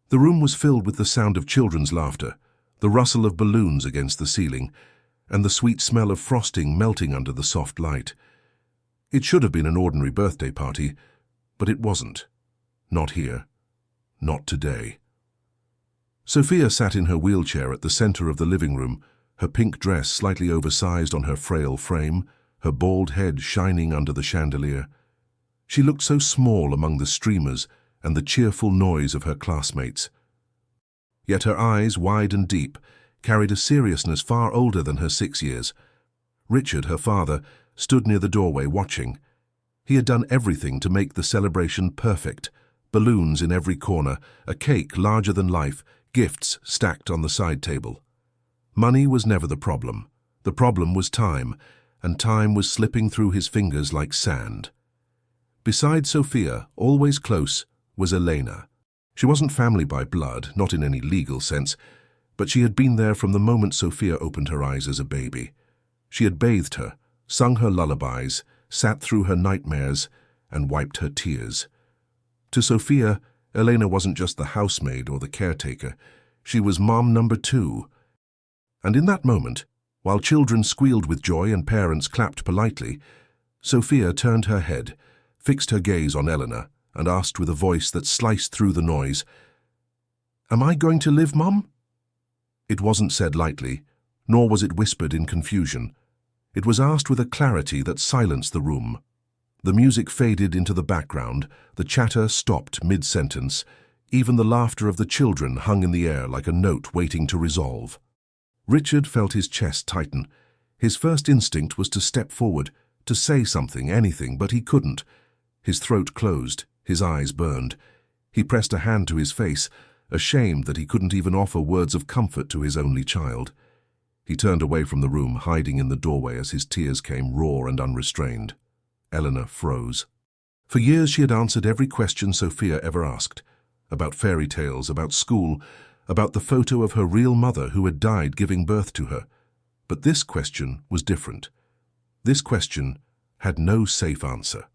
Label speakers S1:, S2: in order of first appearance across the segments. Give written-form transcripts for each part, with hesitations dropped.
S1: The room was filled with the sound of children's laughter, the rustle of balloons against the ceiling, and the sweet smell of frosting melting under the soft light. It should have been an ordinary birthday party, but it wasn't. Not here. Not today. Sophia sat in her wheelchair at the center of the living room, her pink dress slightly oversized on her frail frame, her bald head shining under the chandelier. She looked so small among the streamers and the cheerful noise of her classmates. Yet her eyes, wide and deep, carried a seriousness far older than her 6 years. Richard, her father, stood near the doorway watching. He had done everything to make the celebration perfect. Balloons in every corner, a cake larger than life, gifts stacked on the side table. Money was never the problem. The problem was time, and time was slipping through his fingers like sand. Beside Sophia, always close, was Elena. She wasn't family by blood, not in any legal sense, but she had been there from the moment Sophia opened her eyes as a baby. She had bathed her, sung her lullabies, sat through her nightmares, and wiped her tears. To Sophia, Elena wasn't just the housemaid or the caretaker. She was mom number 2. And in that moment, while children squealed with joy and parents clapped politely, Sophia turned her head, fixed her gaze on Elena, and asked with a voice that sliced through the noise, "Am I going to live, Mum?" It wasn't said lightly, nor was it whispered in confusion. It was asked with a clarity that silenced the room. The music faded into the background, the chatter stopped mid-sentence, even the laughter of the children hung in the air like a note waiting to resolve. Richard felt his chest tighten. His first instinct was to step forward, to say something, anything, but he couldn't. His throat closed, his eyes burned. He pressed a hand to his face, ashamed that he couldn't even offer words of comfort to his only child. He turned away from the room, hiding in the doorway as his tears came raw and unrestrained. Eleanor froze. For years she had answered every question Sophia ever asked, about fairy tales, about school, about the photo of her real mother who had died giving birth to her. But this question was different. This question had no safe answer.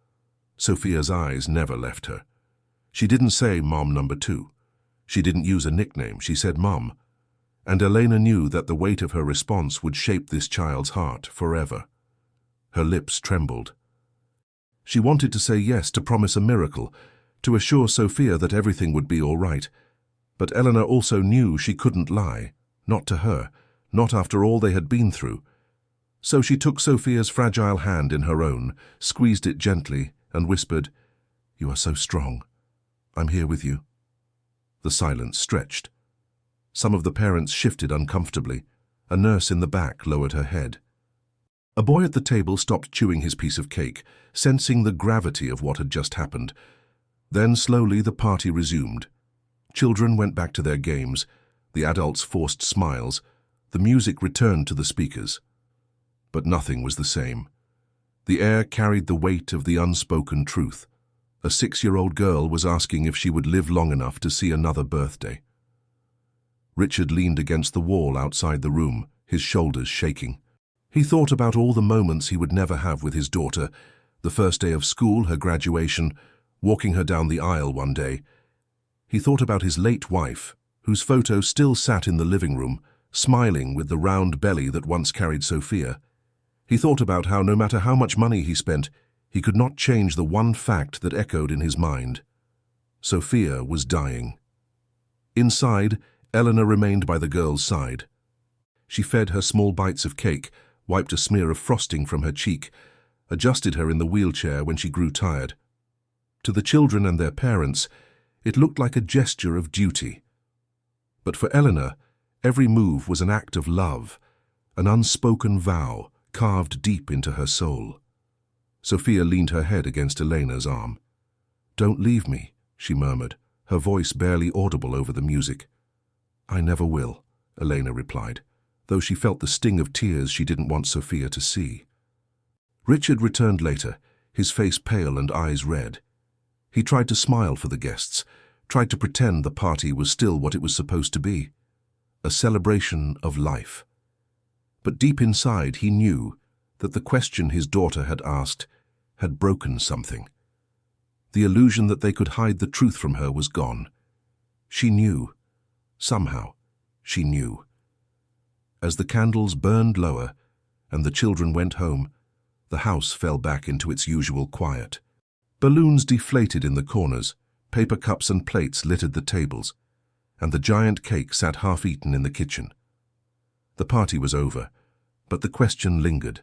S1: Sophia's eyes never left her. She didn't say Mom number 2. She didn't use a nickname, she said Mom. And Elena knew that the weight of her response would shape this child's heart forever. Her lips trembled. She wanted to say yes, to promise a miracle, to assure Sophia that everything would be all right. But Eleanor also knew she couldn't lie, not to her, not after all they had been through. So she took Sophia's fragile hand in her own, squeezed it gently, and whispered, "You are so strong. I'm here with you." The silence stretched. Some of the parents shifted uncomfortably. A nurse in the back lowered her head. A boy at the table stopped chewing his piece of cake, sensing the gravity of what had just happened. Then slowly the party resumed. Children went back to their games. The adults forced smiles. The music returned to the speakers. But nothing was the same. The air carried the weight of the unspoken truth. A 6-year-old girl was asking if she would live long enough to see another birthday. Richard leaned against the wall outside the room, his shoulders shaking. He thought about all the moments he would never have with his daughter, the first day of school, her graduation, walking her down the aisle one day. He thought about his late wife, whose photo still sat in the living room, smiling with the round belly that once carried Sophia. He thought about how no matter how much money he spent, he could not change the one fact that echoed in his mind. Sophia was dying. Inside, Eleanor remained by the girl's side. She fed her small bites of cake, wiped a smear of frosting from her cheek, adjusted her in the wheelchair when she grew tired. To the children and their parents, it looked like a gesture of duty. But for Eleanor, every move was an act of love, an unspoken vow carved deep into her soul. Sophia leaned her head against Elena's arm. "Don't leave me," she murmured, her voice barely audible over the music. "I never will," Elena replied, though she felt the sting of tears she didn't want Sophia to see. Richard returned later, his face pale and eyes red. He tried to smile for the guests, tried to pretend the party was still what it was supposed to be, a celebration of life. But deep inside he knew that the question his daughter had asked had broken something. The illusion that they could hide the truth from her was gone. She knew. Somehow, she knew. As the candles burned lower and the children went home, the house fell back into its usual quiet. Balloons deflated in the corners, paper cups and plates littered the tables, and the giant cake sat half-eaten in the kitchen. The party was over, but the question lingered.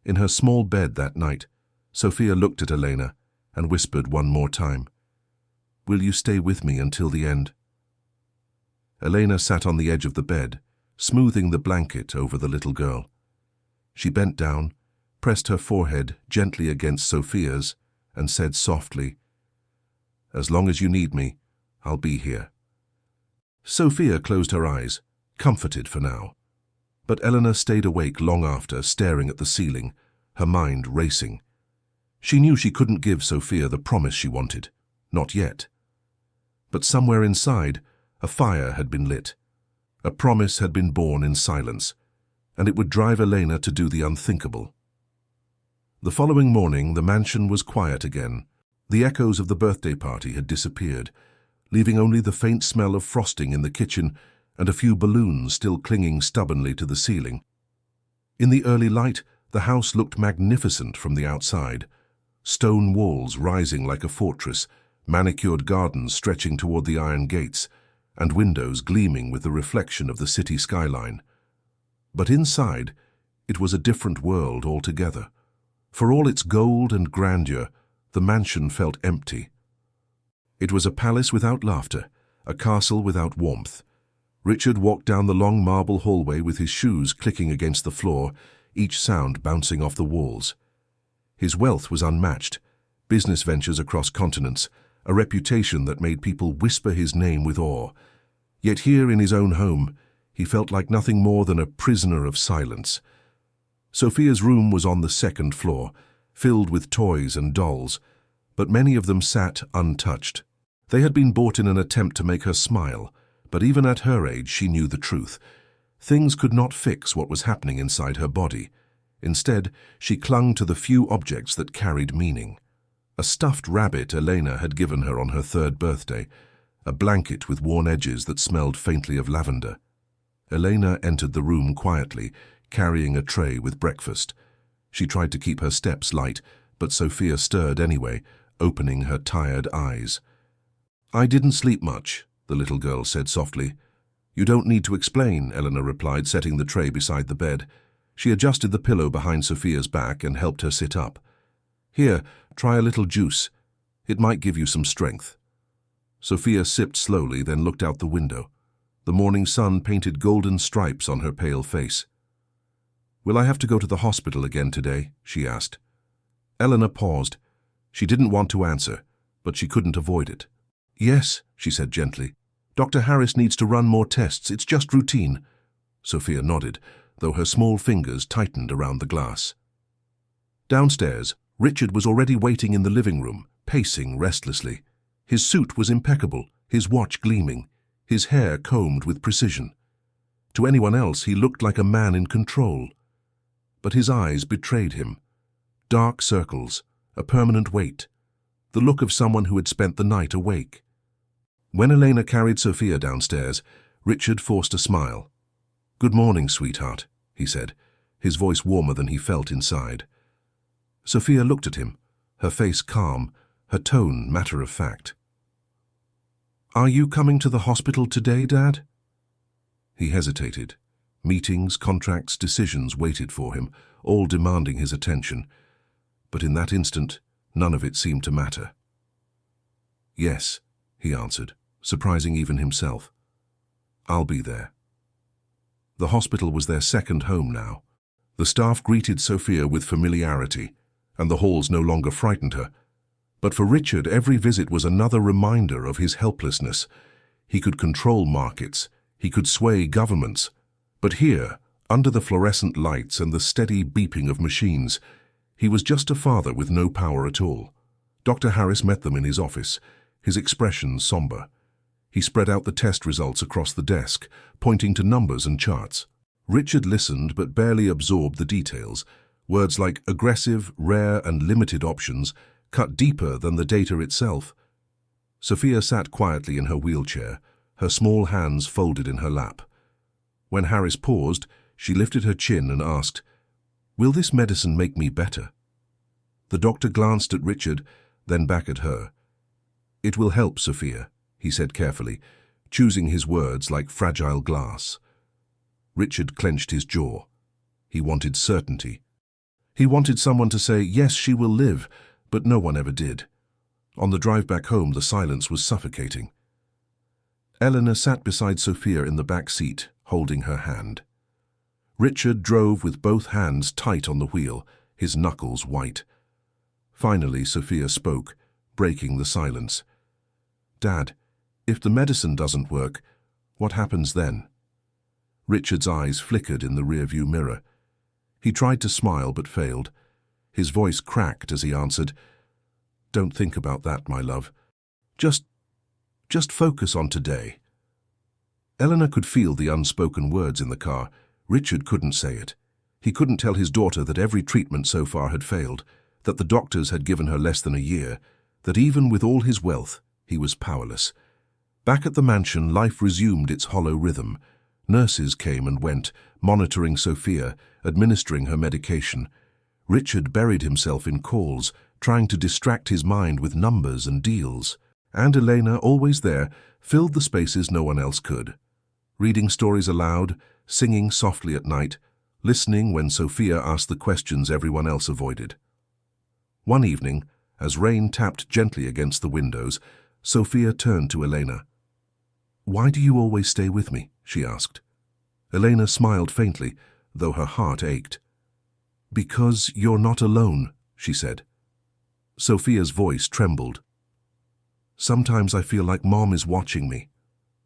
S1: In her small bed that night, Sophia looked at Elena and whispered one more time, "Will you stay with me until the end?" Elena sat on the edge of the bed, smoothing the blanket over the little girl. She bent down, pressed her forehead gently against Sophia's, and said softly, "As long as you need me, I'll be here." Sophia closed her eyes, comforted for now. But Eleanor stayed awake long after, staring at the ceiling, her mind racing. She knew she couldn't give Sophia the promise she wanted, not yet. But somewhere inside, a fire had been lit. A promise had been born in silence, and it would drive Elena to do the unthinkable. The following morning, the mansion was quiet again. The echoes of the birthday party had disappeared, leaving only the faint smell of frosting in the kitchen and a few balloons still clinging stubbornly to the ceiling. In the early light, the house looked magnificent from the outside. Stone walls rising like a fortress, manicured gardens stretching toward the iron gates, and windows gleaming with the reflection of the city skyline. But inside, it was a different world altogether. For all its gold and grandeur, the mansion felt empty. It was a palace without laughter, a castle without warmth. Richard walked down the long marble hallway with his shoes clicking against the floor, each sound bouncing off the walls. His wealth was unmatched, business ventures across continents, a reputation that made people whisper his name with awe. Yet here in his own home, he felt like nothing more than a prisoner of silence. Sophia's room was on the second floor, filled with toys and dolls, but many of them sat untouched. They had been bought in an attempt to make her smile, but even at her age she knew the truth. Things could not fix what was happening inside her body. Instead, she clung to the few objects that carried meaning. A stuffed rabbit Elena had given her on her 3rd birthday, a blanket with worn edges that smelled faintly of lavender. Elena entered the room quietly, carrying a tray with breakfast. She tried to keep her steps light, but Sophia stirred anyway, opening her tired eyes. "I didn't sleep much," the little girl said softly. "You don't need to explain," Eleanor replied, setting the tray beside the bed. She adjusted the pillow behind Sophia's back and helped her sit up. "Here, try a little juice. It might give you some strength." Sophia sipped slowly, then looked out the window. The morning sun painted golden stripes on her pale face. "Will I have to go to the hospital again today?" she asked. Eleanor paused. She didn't want to answer, but she couldn't avoid it. "Yes," she said gently. "Dr. Harris needs to run more tests. It's just routine." Sophia nodded, though her small fingers tightened around the glass. Downstairs, Richard was already waiting in the living room, pacing restlessly. His suit was impeccable, his watch gleaming, his hair combed with precision. To anyone else, he looked like a man in control. But his eyes betrayed him. Dark circles, a permanent weight, the look of someone who had spent the night awake. When Elena carried Sophia downstairs, Richard forced a smile. "Good morning, sweetheart," he said, his voice warmer than he felt inside. Sophia looked at him, her face calm, her tone matter-of-fact. "Are you coming to the hospital today, Dad?" He hesitated. Meetings, contracts, decisions waited for him, all demanding his attention. But in that instant, none of it seemed to matter. "Yes," he answered, surprising even himself. "I'll be there." The hospital was their second home now. The staff greeted Sophia with familiarity, and the halls no longer frightened her. But for Richard, every visit was another reminder of his helplessness. He could control markets, he could sway governments. But here, under the fluorescent lights and the steady beeping of machines, he was just a father with no power at all. Dr. Harris met them in his office, his expression somber. He spread out the test results across the desk, pointing to numbers and charts. Richard listened but barely absorbed the details. Words like aggressive, rare, and limited options cut deeper than the data itself. Sophia sat quietly in her wheelchair, her small hands folded in her lap. When Harris paused, she lifted her chin and asked, "Will this medicine make me better?" The doctor glanced at Richard, then back at her. "It will help, Sophia," he said carefully, choosing his words like fragile glass. Richard clenched his jaw. He wanted certainty. He wanted someone to say, "Yes, she will live," but no one ever did. On the drive back home, the silence was suffocating. Eleanor sat beside Sophia in the back seat, holding her hand. Richard drove with both hands tight on the wheel, his knuckles white. Finally, Sophia spoke, breaking the silence. "Dad, if the medicine doesn't work, what happens then?" Richard's eyes flickered in the rearview mirror. He tried to smile but failed. His voice cracked as he answered, "Don't think about that, my love. Just focus on today." Eleanor could feel the unspoken words in the car. Richard couldn't say it. He couldn't tell his daughter that every treatment so far had failed, that the doctors had given her less than a year, that even with all his wealth, he was powerless. Back at the mansion, life resumed its hollow rhythm. Nurses came and went, monitoring Sophia, administering her medication. Richard buried himself in calls, trying to distract his mind with numbers and deals. And Elena, always there, filled the spaces no one else could. Reading stories aloud, singing softly at night, listening when Sophia asked the questions everyone else avoided. One evening, as rain tapped gently against the windows, Sophia turned to Elena. "Why do you always stay with me?" she asked. Elena smiled faintly, though her heart ached. "Because you're not alone," she said. Sophia's voice trembled. "Sometimes I feel like Mom is watching me.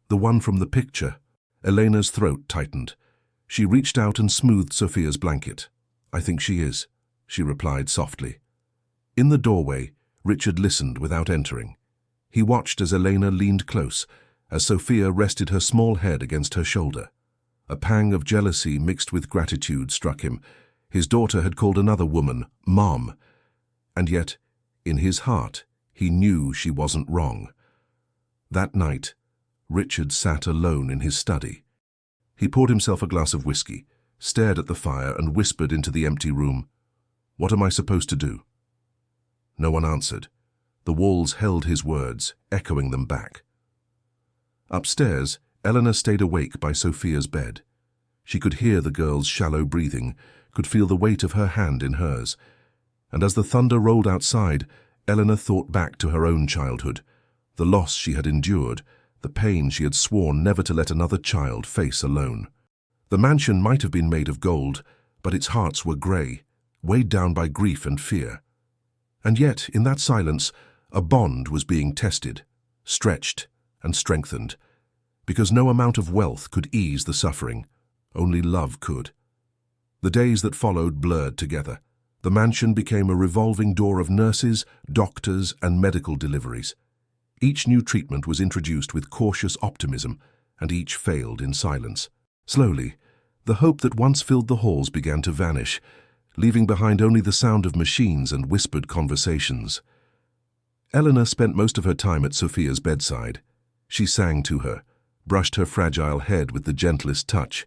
S1: The one from the picture." Elena's throat tightened. She reached out and smoothed Sophia's blanket. "I think she is," she replied softly. In the doorway, Richard listened without entering. He watched as Elena leaned close, as Sophia rested her small head against her shoulder. A pang of jealousy mixed with gratitude struck him. His daughter had called another woman Mom, and yet, in his heart, he knew she wasn't wrong. That night, Richard sat alone in his study. He poured himself a glass of whiskey, stared at the fire and whispered into the empty room, "What am I supposed to do?" No one answered. The walls held his words, echoing them back. Upstairs, Eleanor stayed awake by Sophia's bed. She could hear the girl's shallow breathing, could feel the weight of her hand in hers. And as the thunder rolled outside, Eleanor thought back to her own childhood, the loss she had endured, the pain she had sworn never to let another child face alone. The mansion might have been made of gold, but its hearts were grey, weighed down by grief and fear. And yet, in that silence, a bond was being tested, stretched and strengthened, because no amount of wealth could ease the suffering, only love could. The days that followed blurred together. The mansion became a revolving door of nurses, doctors, and medical deliveries. Each new treatment was introduced with cautious optimism, and each failed in silence. Slowly, the hope that once filled the halls began to vanish, leaving behind only the sound of machines and whispered conversations. Eleanor spent most of her time at Sophia's bedside. She sang to her, brushed her fragile head with the gentlest touch,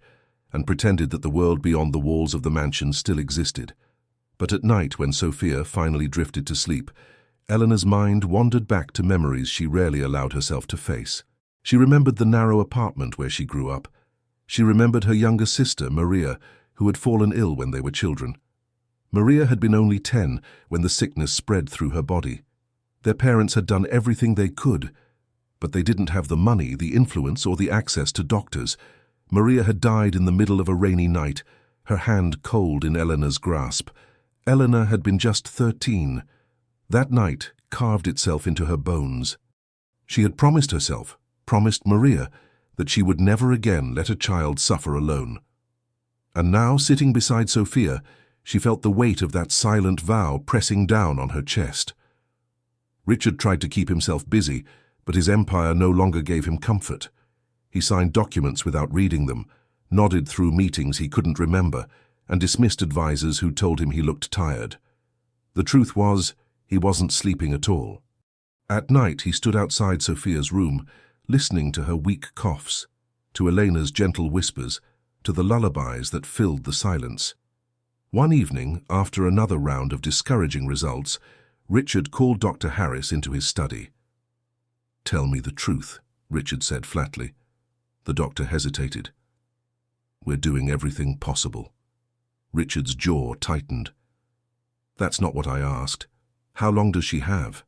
S1: and pretended that the world beyond the walls of the mansion still existed. But at night, when Sophia finally drifted to sleep, Eleanor's mind wandered back to memories she rarely allowed herself to face. She remembered the narrow apartment where she grew up. She remembered her younger sister, Maria, who had fallen ill when they were children. Maria had been only 10 when the sickness spread through her body. Their parents had done everything they could, but they didn't have the money, the influence, or the access to doctors. Maria had died in the middle of a rainy night, her hand cold in Eleanor's grasp. Eleanor had been just 13. That night carved itself into her bones. She had promised herself, promised Maria, that she would never again let a child suffer alone. And now, sitting beside Sophia, she felt the weight of that silent vow pressing down on her chest. Richard tried to keep himself busy, but his empire no longer gave him comfort. He signed documents without reading them, nodded through meetings he couldn't remember, and dismissed advisors who told him he looked tired. The truth was, he wasn't sleeping at all. At night he stood outside Sophia's room, listening to her weak coughs, to Elena's gentle whispers, to the lullabies that filled the silence. One evening, after another round of discouraging results, Richard called Dr. Harris into his study. "Tell me the truth," Richard said flatly. The doctor hesitated. "We're doing everything possible." Richard's jaw tightened. "That's not what I asked. How long does she have?"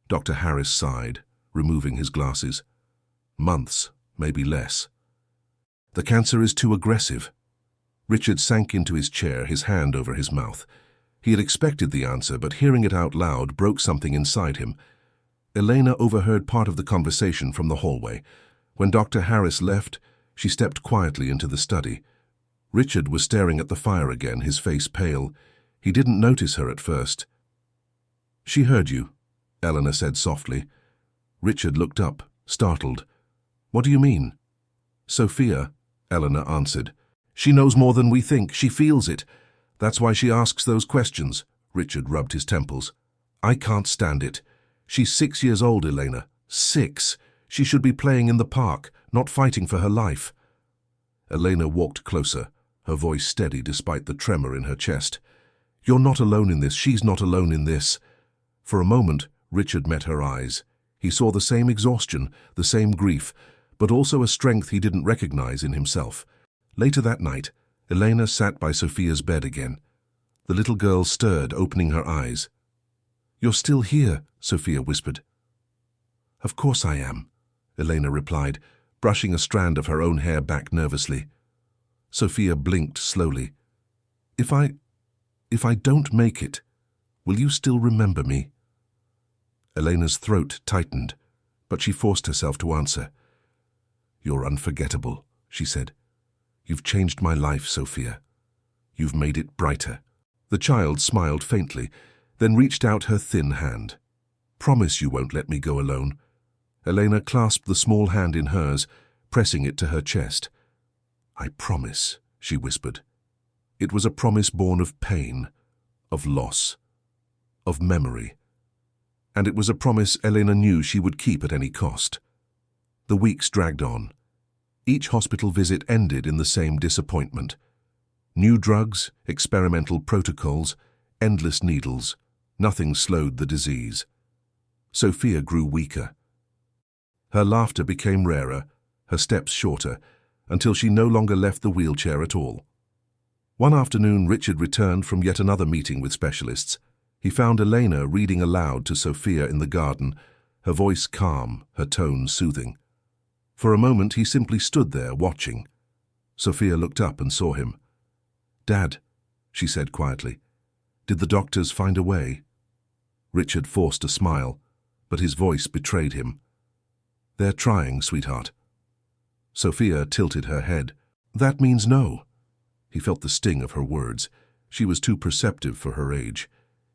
S1: Dr. Harris sighed, removing his glasses. "Months, maybe less." "The cancer is too aggressive." Richard sank into his chair, his hand over his mouth. He had expected the answer, but hearing it out loud broke something inside him. Elena overheard part of the conversation from the hallway. When Dr. Harris left, she stepped quietly into the study. Richard was staring at the fire again, his face pale. He didn't notice her at first. "She heard you," Elena said softly. Richard looked up, startled. "What do you mean?" "Sophia," Elena answered. "She knows more than we think. She feels it. That's why she asks those questions." Richard rubbed his temples. "I can't stand it. She's 6 years old, Elena. 6. She should be playing in the park, not fighting for her life." Elena walked closer, her voice steady despite the tremor in her chest. "You're not alone in this. She's not alone in this." For a moment, Richard met her eyes. He saw the same exhaustion, the same grief, but also a strength he didn't recognize in himself. Later that night, Elena sat by Sophia's bed again. The little girl stirred, opening her eyes. "You're still here," Sophia whispered. "Of course I am," Elena replied, brushing a strand of her own hair back nervously. Sophia blinked slowly. If I don't make it, will you still remember me?" Elena's throat tightened, but she forced herself to answer. "You're unforgettable," she said. "You've changed my life, Sophia. You've made it brighter." The child smiled faintly, then reached out her thin hand. "Promise you won't let me go alone." Elena clasped the small hand in hers, pressing it to her chest. "I promise," she whispered. It was a promise born of pain, of loss, of memory. And it was a promise Elena knew she would keep at any cost. The weeks dragged on. Each hospital visit ended in the same disappointment. New drugs, experimental protocols, endless needles. Nothing slowed the disease. Sophia grew weaker. Her laughter became rarer, her steps shorter, until she no longer left the wheelchair at all. One afternoon, Richard returned from yet another meeting with specialists. He found Elena reading aloud to Sophia in the garden, her voice calm, her tone soothing. For a moment, he simply stood there, watching. Sophia looked up and saw him. "Dad," she said quietly, "did the doctors find a way?" Richard forced a smile, but his voice betrayed him. "They're trying, sweetheart." Sophia tilted her head. "That means no." He felt the sting of her words. She was too perceptive for her age.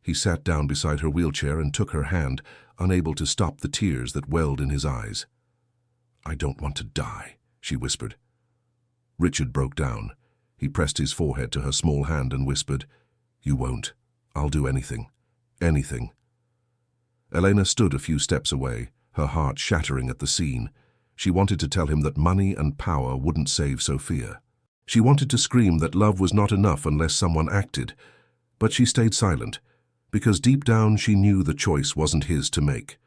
S1: He sat down beside her wheelchair and took her hand, unable to stop the tears that welled in his eyes. "I don't want to die," she whispered. Richard broke down. He pressed his forehead to her small hand and whispered, "You won't. I'll do anything. Anything." Elena stood a few steps away, her heart shattering at the scene. She wanted to tell him that money and power wouldn't save Sophia. She wanted to scream that love was not enough unless someone acted, but she stayed silent, because deep down she knew the choice wasn't his to make.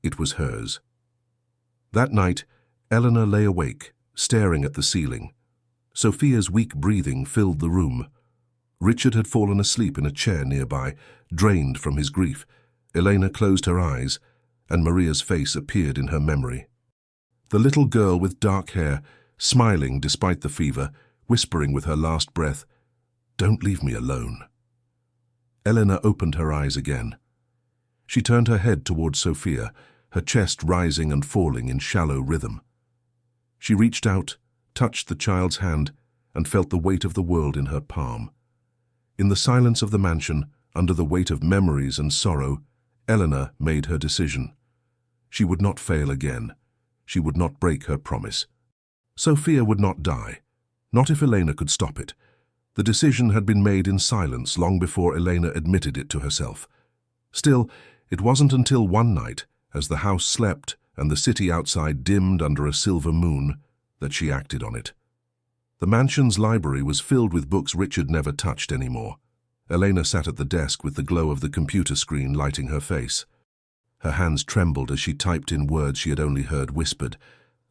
S1: It was hers. That night, Elena lay awake, staring at the ceiling. Sophia's weak breathing filled the room. Richard had fallen asleep in a chair nearby, drained from his grief. Elena closed her eyes, and Maria's face appeared in her memory. The little girl with dark hair, smiling despite the fever, whispering with her last breath, "Don't leave me alone." Elena opened her eyes again. She turned her head towards Sophia, her chest rising and falling in shallow rhythm. She reached out, touched the child's hand, and felt the weight of the world in her palm. In the silence of the mansion, under the weight of memories and sorrow, Elena made her decision. She would not fail again. She would not break her promise. Sophia would not die, not if Elena could stop it. The decision had been made in silence long before Elena admitted it to herself. Still, it wasn't until one night, as the house slept and the city outside dimmed under a silver moon, that she acted on it. The mansion's library was filled with books Richard never touched anymore. Elena sat at the desk with the glow of the computer screen lighting her face. Her hands trembled as she typed in words she had only heard whispered.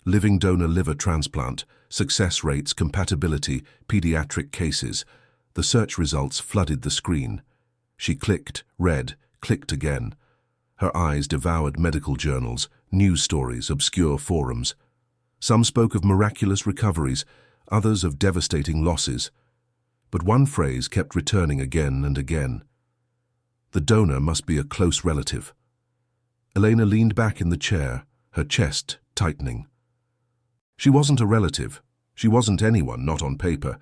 S1: Living donor liver transplant, success rates, compatibility, pediatric cases. The search results flooded the screen. She clicked, read, clicked again. Her eyes devoured medical journals, news stories, obscure forums. Some spoke of miraculous recoveries, others of devastating losses. But one phrase kept returning again and again. The donor must be a close relative. Elena leaned back in the chair, her chest tightening. She wasn't a relative. She wasn't anyone, not on paper.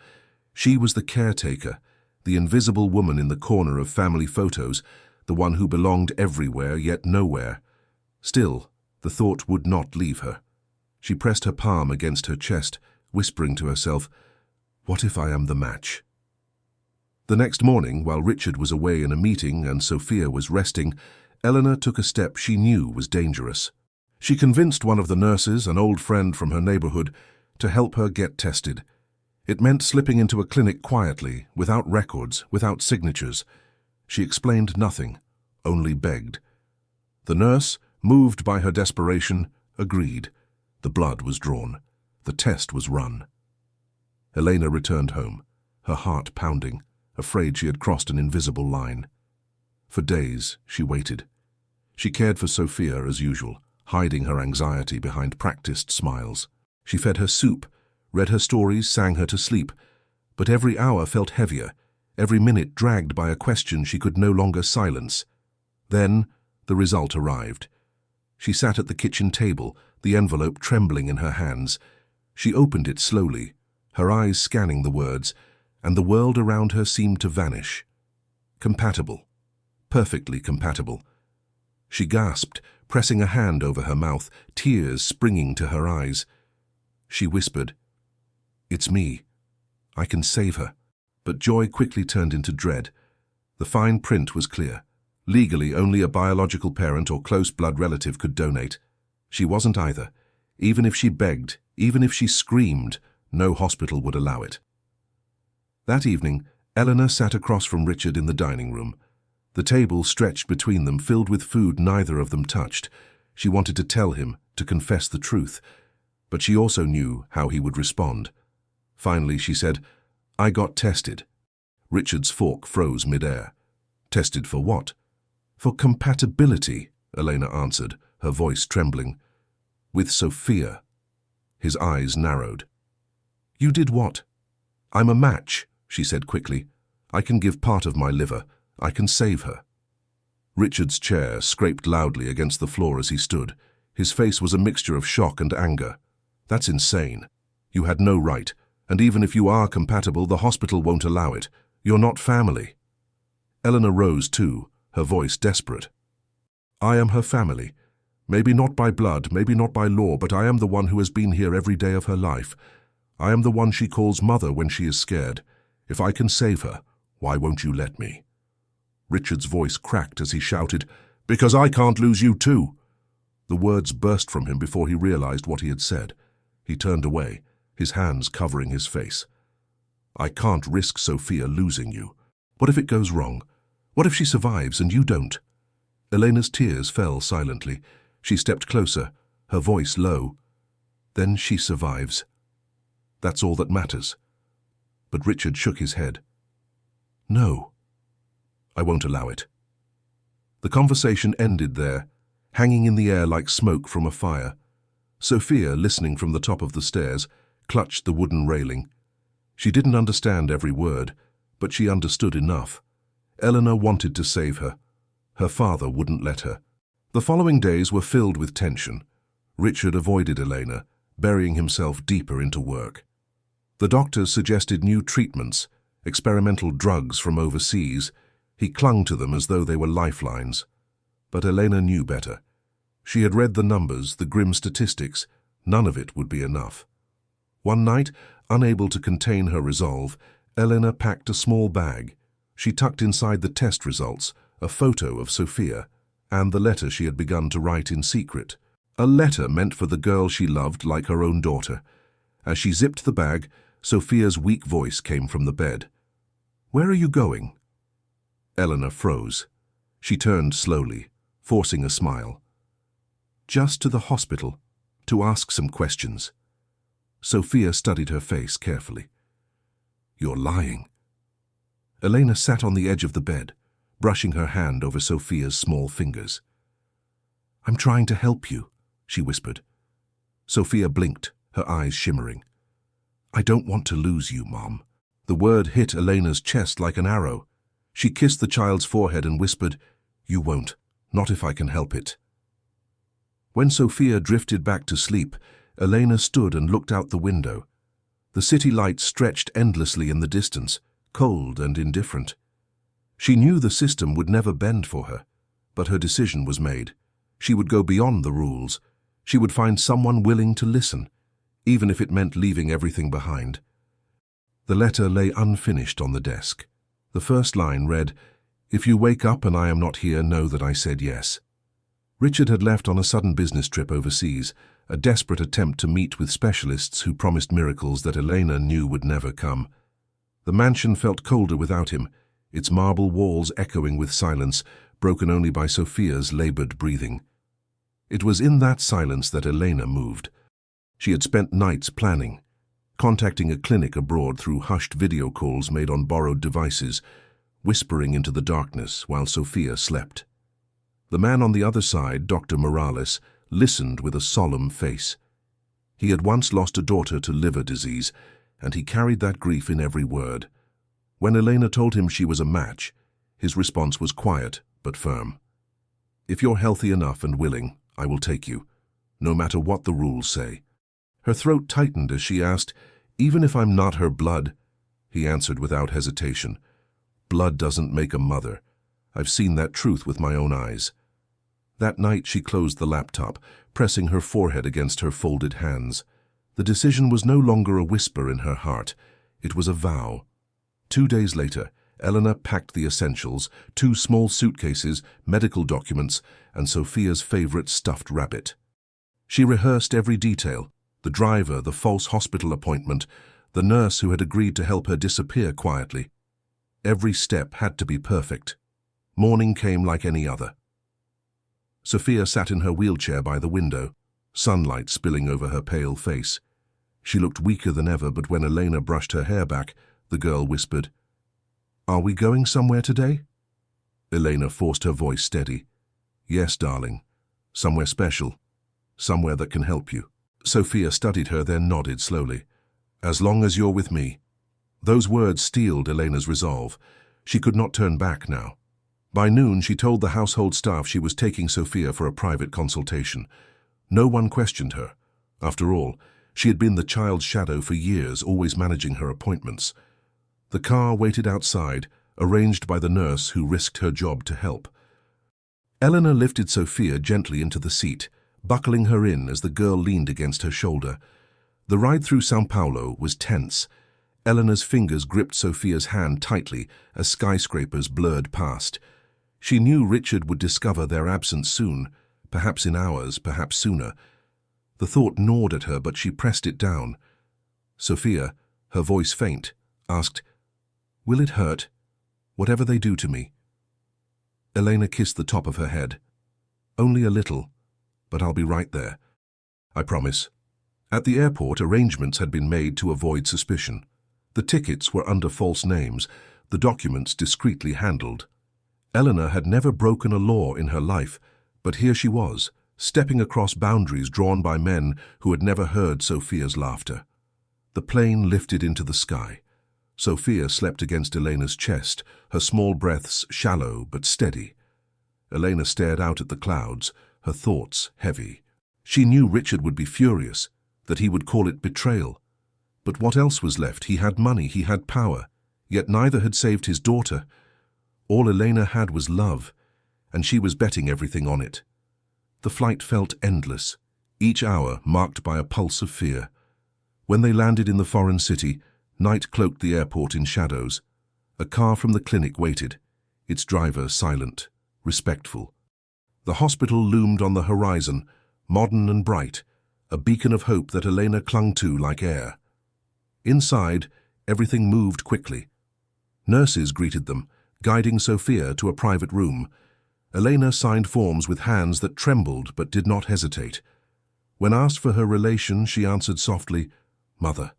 S1: She was the caretaker, the invisible woman in the corner of family photos, the one who belonged everywhere yet nowhere. Still, the thought would not leave her. She pressed her palm against her chest, whispering to herself, "What if I am the match?" The next morning, while Richard was away in a meeting and Sophia was resting, Eleanor took a step she knew was dangerous. She convinced one of the nurses, an old friend from her neighborhood, to help her get tested. It meant slipping into a clinic quietly, without records, without signatures. She explained nothing, only begged. The nurse, moved by her desperation, agreed. The blood was drawn. The test was run. Elena returned home, her heart pounding, afraid she had crossed an invisible line. For days, she waited. She cared for Sophia as usual, hiding her anxiety behind practiced smiles. She fed her soup, read her stories, sang her to sleep, but every hour felt heavier, every minute dragged by a question she could no longer silence. Then, the result arrived. She sat at the kitchen table, the envelope trembling in her hands. She opened it slowly, her eyes scanning the words, and the world around her seemed to vanish. Compatible. Perfectly compatible. She gasped, pressing a hand over her mouth, tears springing to her eyes. She whispered, "It's me. I can save her." But joy quickly turned into dread. The fine print was clear. Legally, only a biological parent or close blood relative could donate. She wasn't either. Even if she begged, even if she screamed, no hospital would allow it. That evening, Eleanor sat across from Richard in the dining room. The table stretched between them, filled with food neither of them touched. She wanted to tell him, to confess the truth, but she also knew how he would respond. Finally, she said, "I got tested." Richard's fork froze midair. "Tested for what?" "For compatibility," Elena answered, her voice trembling. "With Sophia." His eyes narrowed. "You did what?" "I'm a match," she said quickly. "I can give part of my liver. I can save her." Richard's chair scraped loudly against the floor as he stood. His face was a mixture of shock and anger. "That's insane. You had no right, and even if you are compatible, the hospital won't allow it. You're not family." Eleanor rose too, her voice desperate. "I am her family. Maybe not by blood, maybe not by law, but I am the one who has been here every day of her life. I am the one she calls mother when she is scared. If I can save her, why won't you let me?" Richard's voice cracked as he shouted, "Because I can't lose you too." The words burst from him before he realized what he had said. He turned away, his hands covering his face. "I can't risk Sophia losing you. What if it goes wrong? What if she survives and you don't?" Elena's tears fell silently. She stepped closer, her voice low. "Then she survives. That's all that matters." But Richard shook his head. "No. I won't allow it." The conversation ended there, hanging in the air like smoke from a fire. Sophia, listening from the top of the stairs, clutched the wooden railing. She didn't understand every word, but she understood enough. Eleanor wanted to save her. Her father wouldn't let her. The following days were filled with tension. Richard avoided Elena, burying himself deeper into work. The doctors suggested new treatments, experimental drugs from overseas. He clung to them as though they were lifelines. But Elena knew better. She had read the numbers, the grim statistics. None of it would be enough. One night, unable to contain her resolve, Elena packed a small bag. She tucked inside the test results a photo of Sophia and the letter she had begun to write in secret. A letter meant for the girl she loved like her own daughter. As she zipped the bag, Sophia's weak voice came from the bed. "Where are you going?" Eleanor froze. She turned slowly, forcing a smile. "Just to the hospital, to ask some questions." Sophia studied her face carefully. "You're lying." Elena sat on the edge of the bed, brushing her hand over Sophia's small fingers. "I'm trying to help you," she whispered. Sophia blinked, her eyes shimmering. "I don't want to lose you, Mom." The word hit Elena's chest like an arrow. She kissed the child's forehead and whispered, "You won't, not if I can help it." When Sophia drifted back to sleep, Elena stood and looked out the window. The city lights stretched endlessly in the distance, cold and indifferent. She knew the system would never bend for her, but her decision was made. She would go beyond the rules. She would find someone willing to listen, even if it meant leaving everything behind. The letter lay unfinished on the desk. The first line read, "If you wake up and I am not here, know that I said yes." Richard had left on a sudden business trip overseas, a desperate attempt to meet with specialists who promised miracles that Elena knew would never come. The mansion felt colder without him, its marble walls echoing with silence, broken only by Sophia's labored breathing. It was in that silence that Elena moved. She had spent nights planning, contacting a clinic abroad through hushed video calls made on borrowed devices, whispering into the darkness while Sophia slept. The man on the other side, Dr. Morales, listened with a solemn face. He had once lost a daughter to liver disease, and he carried that grief in every word. When Elena told him she was a match, his response was quiet but firm. "If you're healthy enough and willing, I will take you, no matter what the rules say." Her throat tightened as she asked, "Even if I'm not her blood?" He answered without hesitation, "Blood doesn't make a mother. I've seen that truth with my own eyes." That night she closed the laptop, pressing her forehead against her folded hands. The decision was no longer a whisper in her heart. It was a vow. 2 days later, Eleanor packed the essentials, 2 small suitcases, medical documents, and Sophia's favorite stuffed rabbit. She rehearsed every detail, the driver, the false hospital appointment, the nurse who had agreed to help her disappear quietly. Every step had to be perfect. Morning came like any other. Sophia sat in her wheelchair by the window, sunlight spilling over her pale face. She looked weaker than ever, but when Elena brushed her hair back, the girl whispered, "Are we going somewhere today?" Elena forced her voice steady. "Yes, darling. Somewhere special. Somewhere that can help you." Sophia studied her, then nodded slowly. "As long as you're with me." Those words steeled Elena's resolve. She could not turn back now. By noon, she told the household staff she was taking Sophia for a private consultation. No one questioned her. After all, she had been the child's shadow for years, always managing her appointments. The car waited outside, arranged by the nurse who risked her job to help. Eleanor lifted Sophia gently into the seat, buckling her in as the girl leaned against her shoulder. The ride through São Paulo was tense. Eleanor's fingers gripped Sophia's hand tightly as skyscrapers blurred past. She knew Richard would discover their absence soon, perhaps in hours, perhaps sooner. The thought gnawed at her, but she pressed it down. Sophia, her voice faint, asked, "Will it hurt, whatever they do to me?" Elena kissed the top of her head. "Only a little, but I'll be right there. I promise." At the airport, arrangements had been made to avoid suspicion. The tickets were under false names, the documents discreetly handled. Eleanor had never broken a law in her life, but here she was, stepping across boundaries drawn by men who had never heard Sophia's laughter. The plane lifted into the sky. Sophia slept against Elena's chest, her small breaths shallow but steady. Elena stared out at the clouds, her thoughts heavy. She knew Richard would be furious, that he would call it betrayal. But what else was left? He had money, he had power, yet neither had saved his daughter. All Elena had was love, and she was betting everything on it. The flight felt endless, each hour marked by a pulse of fear. When they landed in the foreign city, night cloaked the airport in shadows. A car from the clinic waited, its driver silent, respectful. The hospital loomed on the horizon, modern and bright, a beacon of hope that Elena clung to like air. Inside, everything moved quickly. Nurses greeted them, guiding Sophia to a private room. Elena signed forms with hands that trembled but did not hesitate. When asked for her relation, she answered softly, "Mother."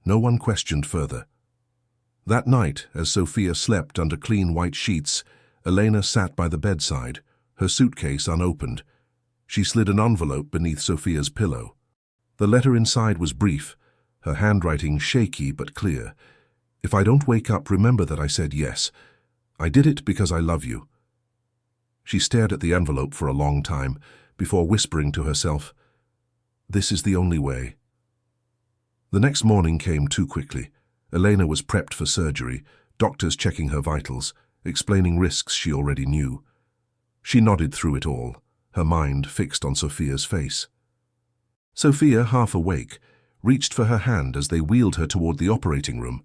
S1: No one questioned further. That night, as Sophia slept under clean white sheets, Elena sat by the bedside, her suitcase unopened. She slid an envelope beneath Sophia's pillow. The letter inside was brief, her handwriting shaky but clear. "If I don't wake up, remember that I said yes. I did it because I love you." She stared at the envelope for a long time before whispering to herself, "This is the only way." The next morning came too quickly. Elena was prepped for surgery, doctors checking her vitals, explaining risks she already knew. She nodded through it all, her mind fixed on Sophia's face. Sophia, half awake, reached for her hand as they wheeled her toward the operating room.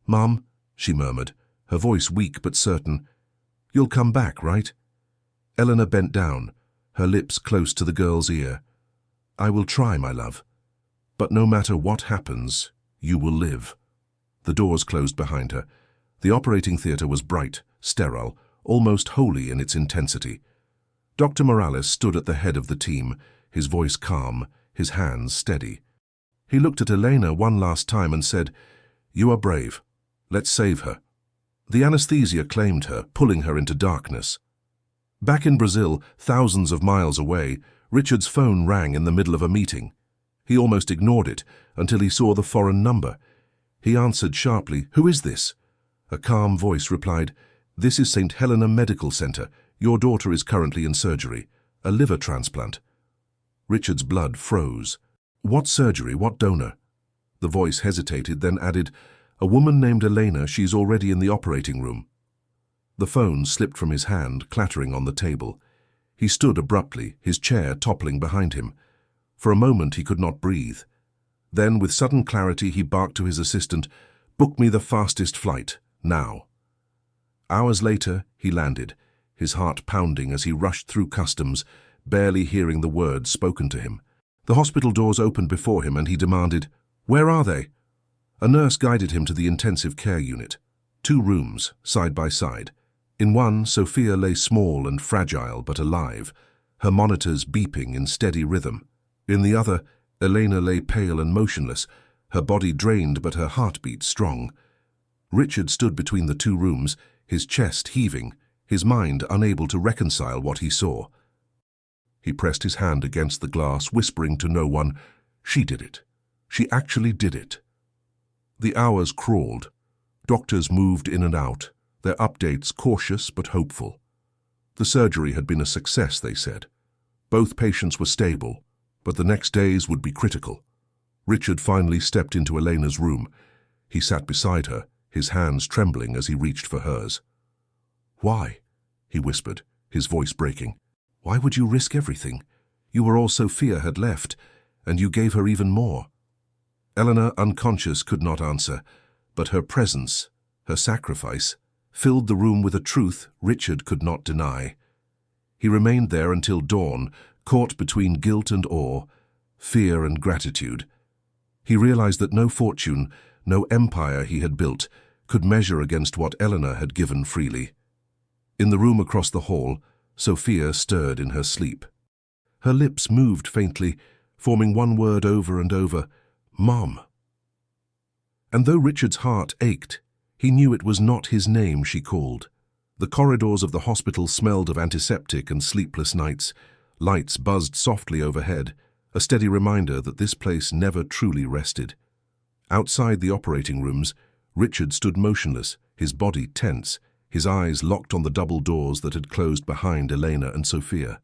S1: "Mum," she murmured, her voice weak but certain, "you'll come back, right?" Elena bent down, her lips close to the girl's ear. "I will try, my love. But no matter what happens, you will live." The doors closed behind her. The operating theater was bright, sterile, almost holy in its intensity. Dr. Morales stood at the head of the team, his voice calm, his hands steady. He looked at Elena one last time and said, "You are brave. Let's save her." The anesthesia claimed her, pulling her into darkness. Back in Brazil, thousands of miles away, Richard's phone rang in the middle of a meeting. He almost ignored it until he saw the foreign number. He answered sharply, "Who is this?" A calm voice replied, "This is St. Helena Medical Center. Your daughter is currently in surgery. A liver transplant." Richard's blood froze. "What surgery? What donor?" The voice hesitated, then added, "A woman named Elena. She's already in the operating room." The phone slipped from his hand, clattering on the table. He stood abruptly, his chair toppling behind him. For a moment he could not breathe. Then, with sudden clarity, he barked to his assistant, "Book me the fastest flight, now." Hours later, he landed, his heart pounding as he rushed through customs, barely hearing the words spoken to him. The hospital doors opened before him and he demanded, "Where are they?" A nurse guided him to the intensive care unit. 2 rooms, side by side. In one, Sophia lay small and fragile but alive, her monitors beeping in steady rhythm. In the other, Elena lay pale and motionless, her body drained but her heartbeat strong. Richard stood between the 2 rooms, his chest heaving, his mind unable to reconcile what he saw. He pressed his hand against the glass, whispering to no one, "She did it. She actually did it." The hours crawled. Doctors moved in and out, their updates cautious but hopeful. The surgery had been a success, they said. Both patients were stable, but the next days would be critical. Richard finally stepped into Elena's room. He sat beside her, his hands trembling as he reached for hers. "Why?" he whispered, his voice breaking. "Why would you risk everything? You were all Sophia had left, and you gave her even more." Elena, unconscious, could not answer, but her presence, her sacrifice, filled the room with a truth Richard could not deny. He remained there until dawn, caught between guilt and awe, fear and gratitude. He realized that no fortune, no empire he had built, could measure against what Elena had given freely. In the room across the hall, Sophia stirred in her sleep. Her lips moved faintly, forming one word over and over, "Mom." And though Richard's heart ached, he knew it was not his name she called. The corridors of the hospital smelled of antiseptic and sleepless nights. Lights buzzed softly overhead, a steady reminder that this place never truly rested. Outside the operating rooms, Richard stood motionless, his body tense, his eyes locked on the double doors that had closed behind Elena and Sophia.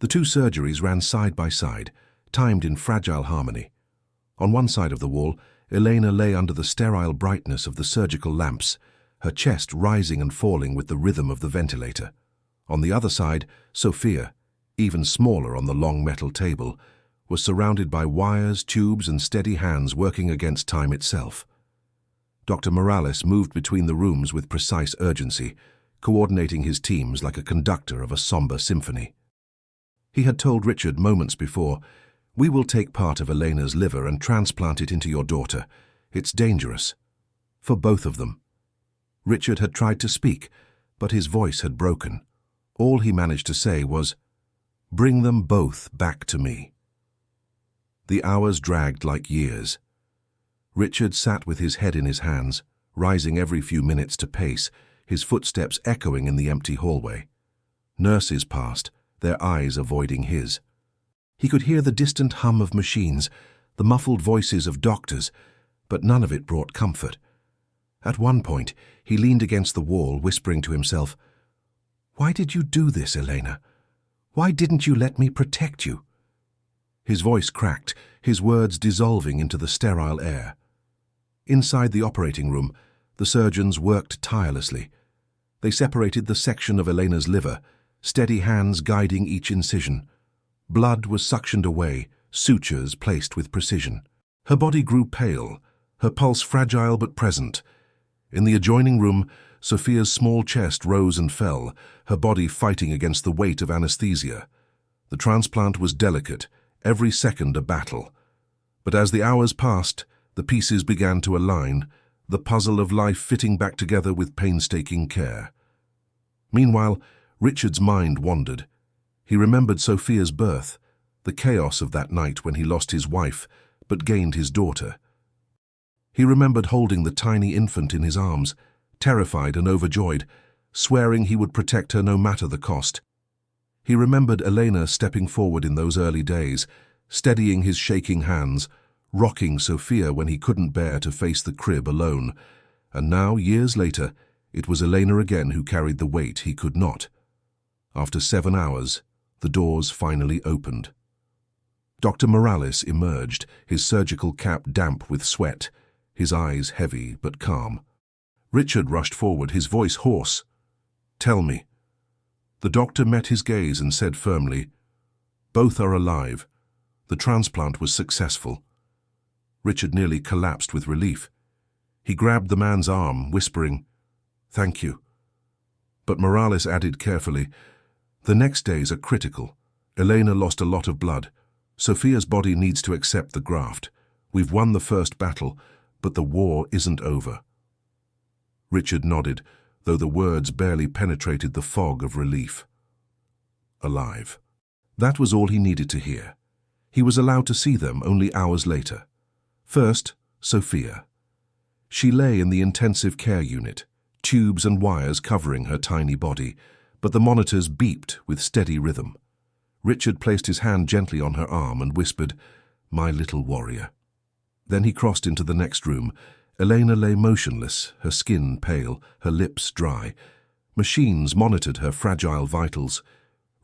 S1: The 2 surgeries ran side by side, timed in fragile harmony. On one side of the wall, Elena lay under the sterile brightness of the surgical lamps, her chest rising and falling with the rhythm of the ventilator. On the other side, Sophia, even smaller on the long metal table, was surrounded by wires, tubes, and steady hands working against time itself. Dr. Morales moved between the rooms with precise urgency, coordinating his teams like a conductor of a somber symphony. He had told Richard moments before, "We will take part of Elena's liver and transplant it into your daughter. It's dangerous. For both of them." Richard had tried to speak, but his voice had broken. All he managed to say was, "Bring them both back to me." The hours dragged like years. Richard sat with his head in his hands, rising every few minutes to pace, his footsteps echoing in the empty hallway. Nurses passed, their eyes avoiding his. He could hear the distant hum of machines, the muffled voices of doctors, but none of it brought comfort. At one point, he leaned against the wall, whispering to himself, "Why did you do this, Elena? Why didn't you let me protect you?" His voice cracked, his words dissolving into the sterile air. Inside the operating room, the surgeons worked tirelessly. They separated the section of Elena's liver, steady hands guiding each incision. Blood was suctioned away, sutures placed with precision. Her body grew pale, her pulse fragile but present. In the adjoining room, Sophia's small chest rose and fell, her body fighting against the weight of anesthesia. The transplant was delicate, every second a battle. But as the hours passed, the pieces began to align, the puzzle of life fitting back together with painstaking care. Meanwhile, Richard's mind wandered. He remembered Sophia's birth, the chaos of that night when he lost his wife, but gained his daughter. He remembered holding the tiny infant in his arms, terrified and overjoyed, swearing he would protect her no matter the cost. He remembered Elena stepping forward in those early days, steadying his shaking hands, rocking Sophia when he couldn't bear to face the crib alone. And now, years later, it was Elena again who carried the weight he could not. After 7 hours, the doors finally opened. Dr. Morales emerged, his surgical cap damp with sweat, his eyes heavy but calm. Richard rushed forward, his voice hoarse. "Tell me." The doctor met his gaze and said firmly, "Both are alive. The transplant was successful." Richard nearly collapsed with relief. He grabbed the man's arm, whispering, "Thank you." But Morales added carefully, "The next days are critical. Elena lost a lot of blood. Sophia's body needs to accept the graft. We've won the first battle, but the war isn't over." Richard nodded, though the words barely penetrated the fog of relief. Alive. That was all he needed to hear. He was allowed to see them only hours later. First, Sophia. She lay in the intensive care unit, tubes and wires covering her tiny body, but the monitors beeped with steady rhythm. Richard placed his hand gently on her arm and whispered, "My little warrior." Then he crossed into the next room. Elena lay motionless, her skin pale, her lips dry. Machines monitored her fragile vitals.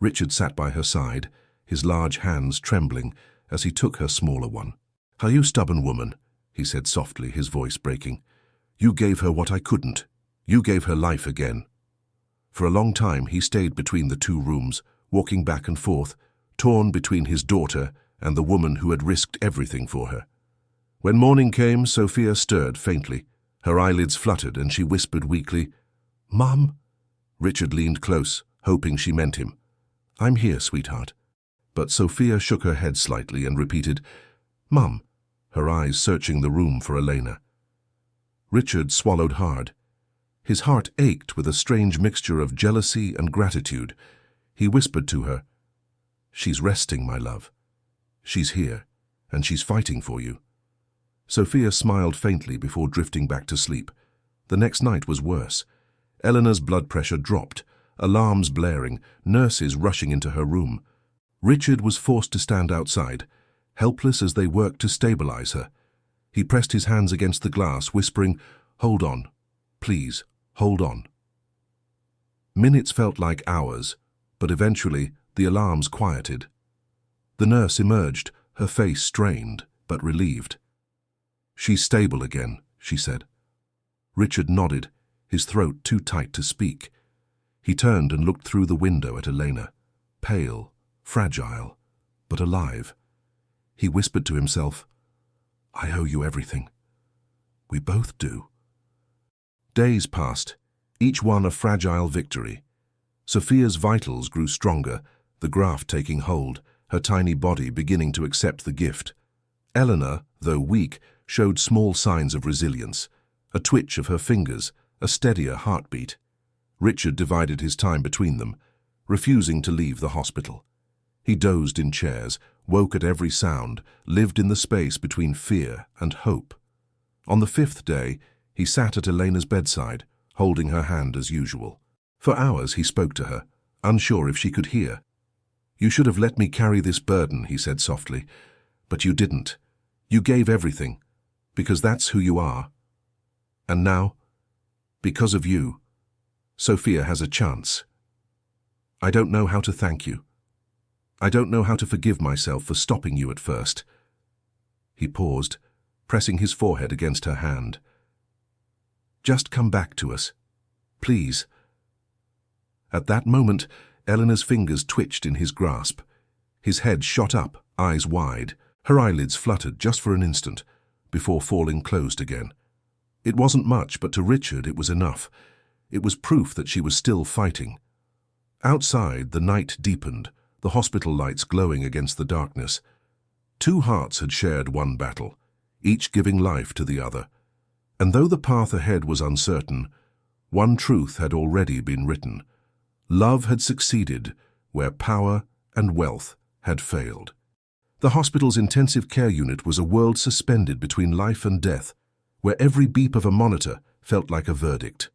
S1: Richard sat by her side, his large hands trembling as he took her smaller one. "Are you stubborn, woman?" he said softly, his voice breaking. "You gave her what I couldn't. You gave her life again." For a long time he stayed between the two rooms, walking back and forth, torn between his daughter and the woman who had risked everything for her. When morning came, Sophia stirred faintly. Her eyelids fluttered and she whispered weakly, "Mom?" Richard leaned close, hoping she meant him. "I'm here, sweetheart." But Sophia shook her head slightly and repeated, "Mum," her eyes searching the room for Elena. Richard swallowed hard. His heart ached with a strange mixture of jealousy and gratitude. He whispered to her, "She's resting, my love. She's here, and she's fighting for you." Sophia smiled faintly before drifting back to sleep. The next night was worse. Eleanor's blood pressure dropped, alarms blaring, nurses rushing into her room. Richard was forced to stand outside, helpless as they worked to stabilize her. He pressed his hands against the glass, whispering, "Hold on. Please, hold on." Minutes felt like hours, but eventually the alarms quieted. The nurse emerged, her face strained but relieved. "She's stable again," she said. Richard nodded, his throat too tight to speak. He turned and looked through the window at Elena, pale, fragile, but alive. He whispered to himself, "I owe you everything. We both do." Days passed. each one a fragile victory. Sophia's vitals grew stronger, the graft taking hold, her tiny body beginning to accept the gift. Eleanor, though weak, showed small signs of resilience, a twitch of her fingers, a steadier heartbeat. Richard divided his time between them, refusing to leave the hospital. He dozed in chairs, woke at every sound, lived in the space between fear and hope. On the 5th day, he sat at Elena's bedside, holding her hand as usual. For hours he spoke to her, unsure if she could hear. "You should have let me carry this burden," he said softly. "But you didn't. You gave everything, because that's who you are. And now, because of you, Sophia has a chance. I don't know how to thank you. I don't know how to forgive myself for stopping you at first." He paused, pressing his forehead against her hand. "Just come back to us, please." At that moment, Eleanor's fingers twitched in his grasp. His head shot up, eyes wide. Her eyelids fluttered just for an instant, before falling closed again. It wasn't much, but to Richard it was enough. It was proof that she was still fighting. Outside, the night deepened, the hospital lights glowing against the darkness. Two hearts had shared one battle, each giving life to the other. And though the path ahead was uncertain, one truth had already been written. Love had succeeded where power and wealth had failed. The hospital's intensive care unit was a world suspended between life and death, where every beep of a monitor felt like a verdict.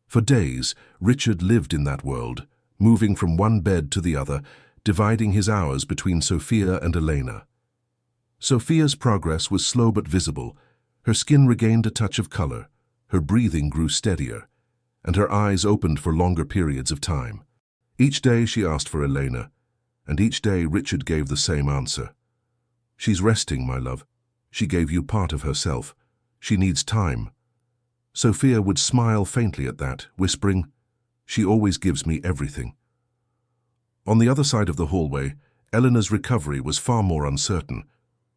S1: For days, Richard lived in that world, moving from one bed to the other, dividing his hours between Sophia and Elena. Sophia's progress was slow but visible. Her skin regained a touch of color, her breathing grew steadier, and her eyes opened for longer periods of time. Each day she asked for Elena, and each day Richard gave the same answer. "She's resting, my love. She gave you part of herself. She needs time." Sophia would smile faintly at that, whispering, "She always gives me everything." On the other side of the hallway, Eleanor's recovery was far more uncertain.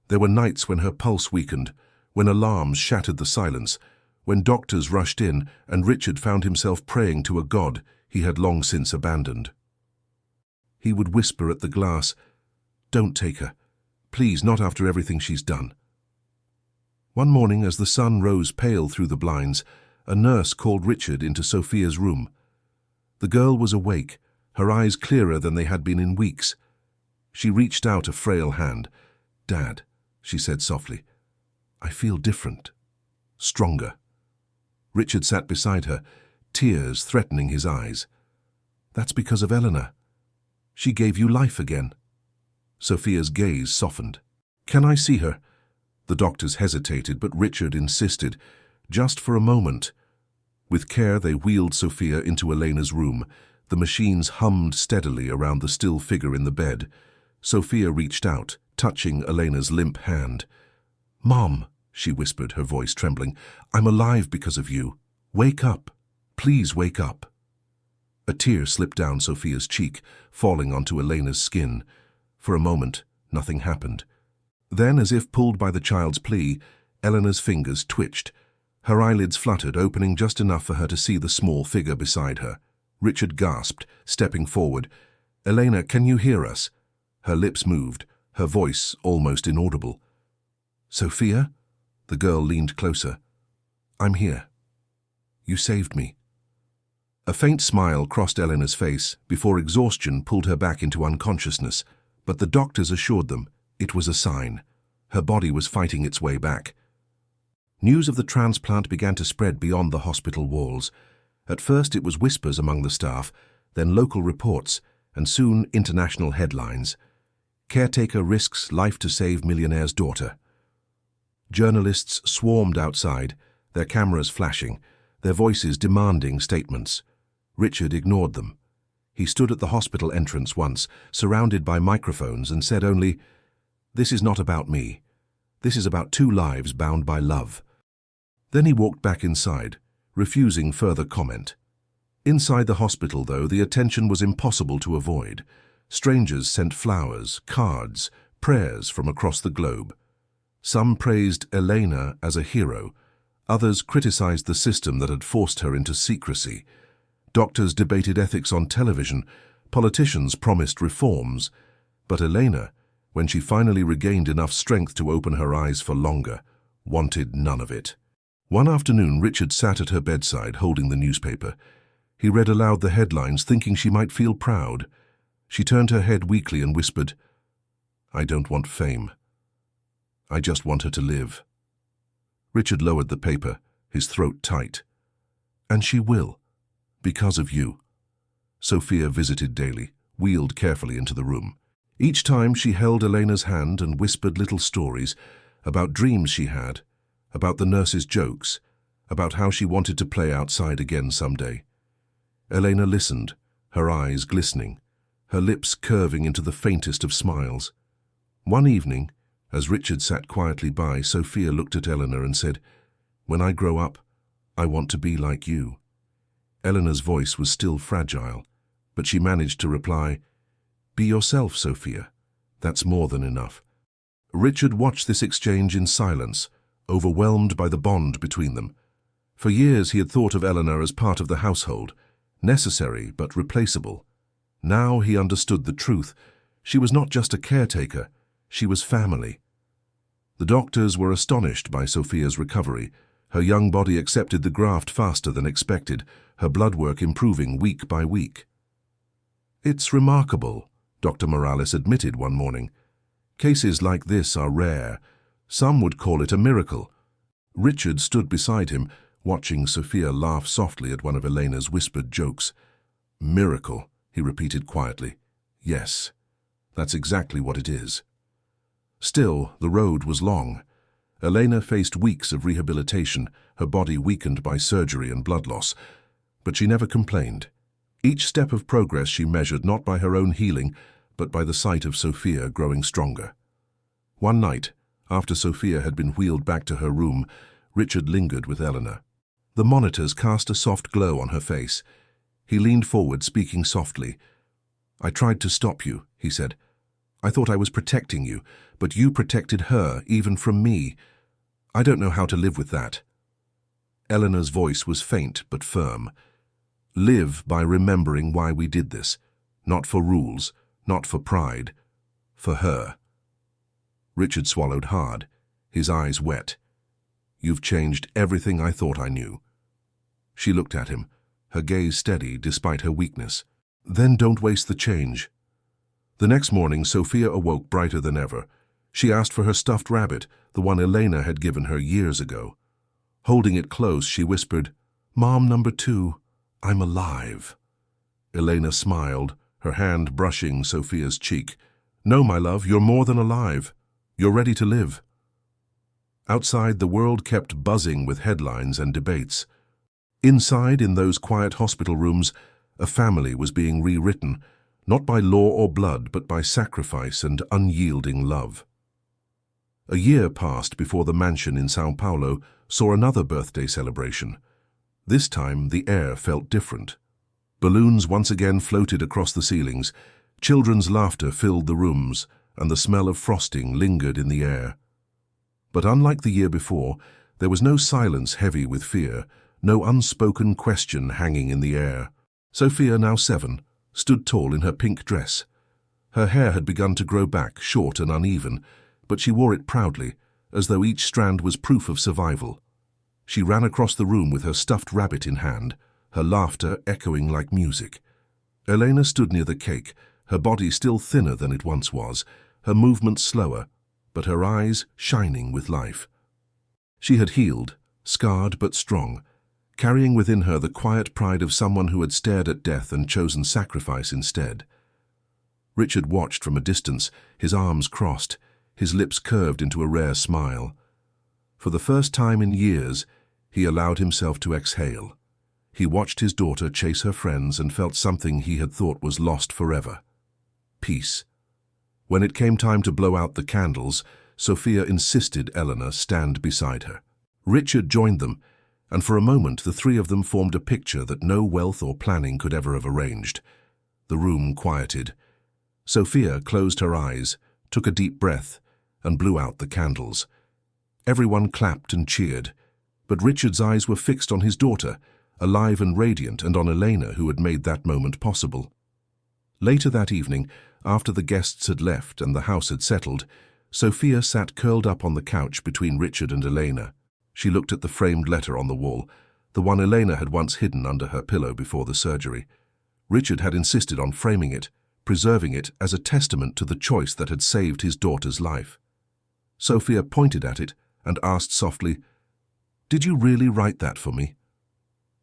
S1: There were nights when her pulse weakened, when alarms shattered the silence, when doctors rushed in and Richard found himself praying to a God he had long since abandoned. He would whisper at the glass, "Don't take her. Please, not after everything she's done." One morning, as the sun rose pale through the blinds, a nurse called Richard into Sophia's room. The girl was awake, her eyes clearer than they had been in weeks. She reached out a frail hand. "Dad," she said softly, "I feel different, stronger." Richard sat beside her, tears threatening his eyes. "That's because of Eleanor. She gave you life again." Sophia's gaze softened. "Can I see her?" The doctors hesitated, but Richard insisted, just for a moment. With care, they wheeled Sophia into Elena's room. The machines hummed steadily around the still figure in the bed. Sophia reached out, touching Elena's limp hand. "Mom," she whispered, her voice trembling, "I'm alive because of you. Wake up. Please wake up." A tear slipped down Sophia's cheek, falling onto Elena's skin. For a moment, nothing happened. Then, as if pulled by the child's plea, Eleanor's fingers twitched. Her eyelids fluttered, opening just enough for her to see the small figure beside her. Richard gasped, stepping forward. "Elena, can you hear us?" Her lips moved, her voice almost inaudible. "Sophia?" The girl leaned closer. "I'm here. You saved me." A faint smile crossed Eleanor's face before exhaustion pulled her back into unconsciousness, but the doctors assured them it was a sign. Her body was fighting its way back. News of the transplant began to spread beyond the hospital walls. At first it was whispers among the staff, then local reports, and soon international headlines. Caretaker risks life to save millionaire's daughter. Journalists swarmed outside, their cameras flashing, their voices demanding statements. Richard ignored them. He stood at the hospital entrance once, surrounded by microphones, and said only, "This is not about me. This is about two lives bound by love." Then he walked back inside, refusing further comment. Inside the hospital, though, the attention was impossible to avoid. Strangers sent flowers, cards, prayers from across the globe. Some praised Elena as a hero. Others criticized the system that had forced her into secrecy. Doctors debated ethics on television, politicians promised reforms, but Elena, when she finally regained enough strength to open her eyes for longer, wanted none of it. One afternoon, Richard sat at her bedside holding the newspaper. He read aloud the headlines, thinking she might feel proud. She turned her head weakly and whispered, "I don't want fame. I just want her to live." Richard lowered the paper, his throat tight. "And she will, because of you." Sophia visited daily, wheeled carefully into the room. Each time she held Elena's hand and whispered little stories about dreams she had, about the nurse's jokes, about how she wanted to play outside again someday. Elena listened, her eyes glistening, her lips curving into the faintest of smiles. One evening, as Richard sat quietly by, Sophia looked at Eleanor and said, "When I grow up, I want to be like you." Eleanor's voice was still fragile, but she managed to reply, "Be yourself, Sophia. That's more than enough." Richard watched this exchange in silence, overwhelmed by the bond between them. For years he had thought of Eleanor as part of the household, necessary but replaceable. Now he understood the truth. She was not just a caretaker, she was family. The doctors were astonished by Sophia's recovery. Her young body accepted the graft faster than expected, her blood work improving week by week. "It's remarkable," Dr. Morales admitted one morning. "Cases like this are rare. Some would call it a miracle." Richard stood beside him, watching Sophia laugh softly at one of Elena's whispered jokes. "Miracle," he repeated quietly. "Yes, that's exactly what it is." Still, the road was long. Elena faced weeks of rehabilitation, her body weakened by surgery and blood loss. But she never complained. Each step of progress she measured not by her own healing, but by the sight of Sophia growing stronger. One night, after Sophia had been wheeled back to her room, Richard lingered with Eleanor. The monitors cast a soft glow on her face. He leaned forward, speaking softly. "I tried to stop you," he said. "I thought I was protecting you, but you protected her, even from me. I don't know how to live with that." Eleanor's voice was faint but firm. "Live by remembering why we did this. Not for rules, not for pride. For her." Richard swallowed hard, his eyes wet. "You've changed everything I thought I knew." She looked at him, her gaze steady despite her weakness. "Then don't waste the change." The next morning, Sophia awoke brighter than ever. She asked for her stuffed rabbit, the one Elena had given her years ago. Holding it close, she whispered, "Mom number 2, I'm alive." Elena smiled, her hand brushing Sophia's cheek. "No, my love, you're more than alive. You're ready to live." Outside, the world kept buzzing with headlines and debates. Inside, in those quiet hospital rooms, a family was being rewritten, not by law or blood, but by sacrifice and unyielding love. A year passed before the mansion in São Paulo saw another birthday celebration. This time, the air felt different. Balloons once again floated across the ceilings, children's laughter filled the rooms, and the smell of frosting lingered in the air. But unlike the year before, there was no silence heavy with fear, no unspoken question hanging in the air. Sophia, now 7, stood tall in her pink dress. Her hair had begun to grow back, short and uneven, but she wore it proudly, as though each strand was proof of survival. She ran across the room with her stuffed rabbit in hand, her laughter echoing like music. Elena stood near the cake, her body still thinner than it once was, her movements slower, but her eyes shining with life. She had healed, scarred but strong, carrying within her the quiet pride of someone who had stared at death and chosen sacrifice instead. Richard watched from a distance, his arms crossed, his lips curved into a rare smile. For the first time in years, he allowed himself to exhale. He watched his daughter chase her friends and felt something he had thought was lost forever. Peace. When it came time to blow out the candles, Sophia insisted Eleanor stand beside her. Richard joined them, and for a moment the three of them formed a picture that no wealth or planning could ever have arranged. The room quieted. Sophia closed her eyes, took a deep breath, and blew out the candles. Everyone clapped and cheered, but Richard's eyes were fixed on his daughter, alive and radiant, and on Elena, who had made that moment possible. Later that evening, after the guests had left and the house had settled, Sophia sat curled up on the couch between Richard and Elena. She looked at the framed letter on the wall, the one Elena had once hidden under her pillow before the surgery. Richard had insisted on framing it, preserving it as a testament to the choice that had saved his daughter's life. Sophia pointed at it and asked softly, "Did you really write that for me?"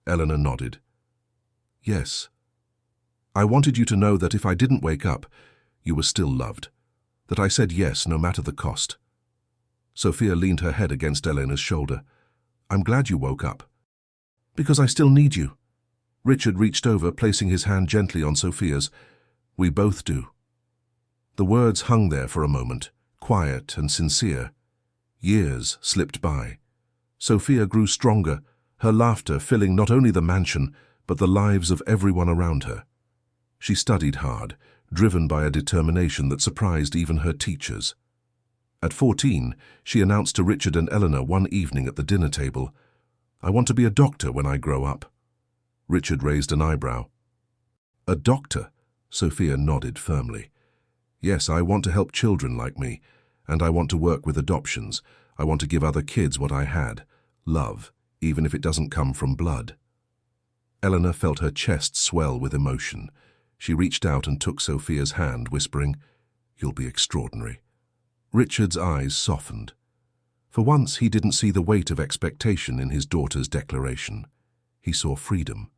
S1: Elena nodded. "Yes. I wanted you to know that if I didn't wake up, you were still loved, that I said yes no matter the cost." Sophia leaned her head against Elena's shoulder. "I'm glad you woke up." "Because I still need you." Richard reached over, placing his hand gently on Sophia's. "We both do." The words hung there for a moment, quiet and sincere. Years slipped by. Sophia grew stronger, her laughter filling not only the mansion, but the lives of everyone around her. She studied hard, driven by a determination that surprised even her teachers. At 14, she announced to Richard and Eleanor one evening at the dinner table, "I want to be a doctor when I grow up." Richard raised an eyebrow. "A doctor?" Sophia nodded firmly. "Yes, I want to help children like me, and I want to work with adoptions. I want to give other kids what I had, love, even if it doesn't come from blood." Eleanor felt her chest swell with emotion. She reached out and took Sophia's hand, whispering, "You'll be extraordinary." Richard's eyes softened. For once, he didn't see the weight of expectation in his daughter's declaration. He saw freedom.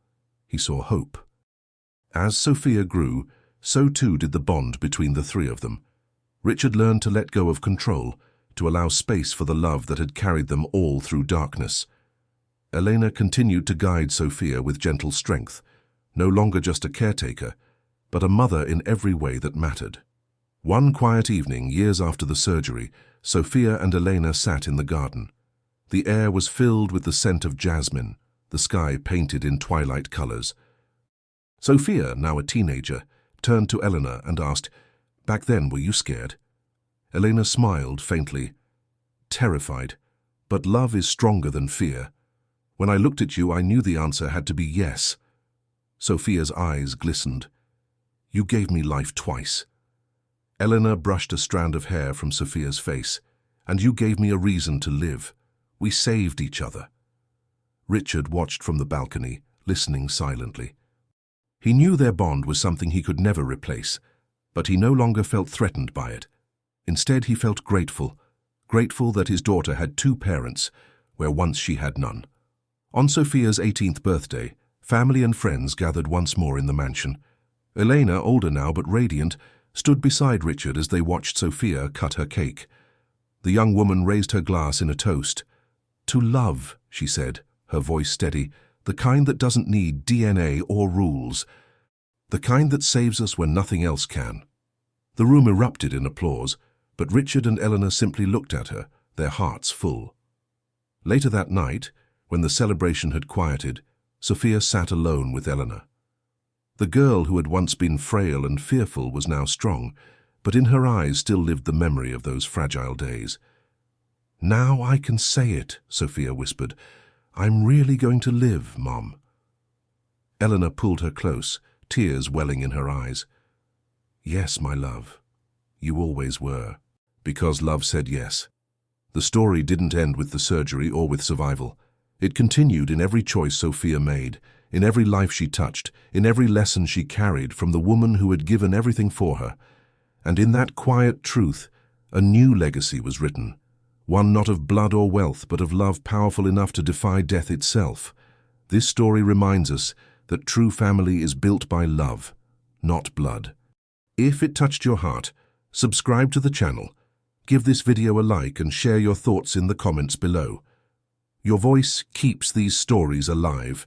S1: He saw hope. As Sophia grew, so too did the bond between the three of them. Richard learned to let go of control, to allow space for the love that had carried them all through darkness. Elena continued to guide Sophia with gentle strength, no longer just a caretaker, but a mother in every way that mattered. One quiet evening, years after the surgery, Sophia and Elena sat in the garden. The air was filled with the scent of jasmine, the sky painted in twilight colors. Sophia, now a teenager, turned to Eleanor and asked, "Back then, were you scared?" Elena smiled faintly. "Terrified, but love is stronger than fear. When I looked at you, I knew the answer had to be yes." Sophia's eyes glistened. "You gave me life twice." Eleanor brushed a strand of hair from Sophia's face. "And you gave me a reason to live. We saved each other." Richard watched from the balcony, listening silently. He knew their bond was something he could never replace, but he no longer felt threatened by it. Instead, he felt grateful that his daughter had two parents, where once she had none. On Sophia's 18th birthday, family and friends gathered once more in the mansion. Elena, older now but radiant, stood beside Richard as they watched Sophia cut her cake. The young woman raised her glass in a toast. "To love," she said, her voice steady, "the kind that doesn't need DNA or rules. The kind that saves us when nothing else can." The room erupted in applause, but Richard and Eleanor simply looked at her, their hearts full. Later that night, when the celebration had quieted, Sophia sat alone with Eleanor. The girl who had once been frail and fearful was now strong, but in her eyes still lived the memory of those fragile days. "Now I can say it," Sophia whispered. "I'm really going to live, Mom." Eleanor pulled her close, tears welling in her eyes. "Yes, my love. You always were." Because love said yes. The story didn't end with the surgery or with survival. It continued in every choice Sophia made, in every life she touched, in every lesson she carried from the woman who had given everything for her. And in that quiet truth, a new legacy was written, one not of blood or wealth, but of love powerful enough to defy death itself. This story reminds us that true family is built by love, not blood. If it touched your heart, subscribe to the channel, give this video a like and share your thoughts in the comments below. Your voice keeps these stories alive,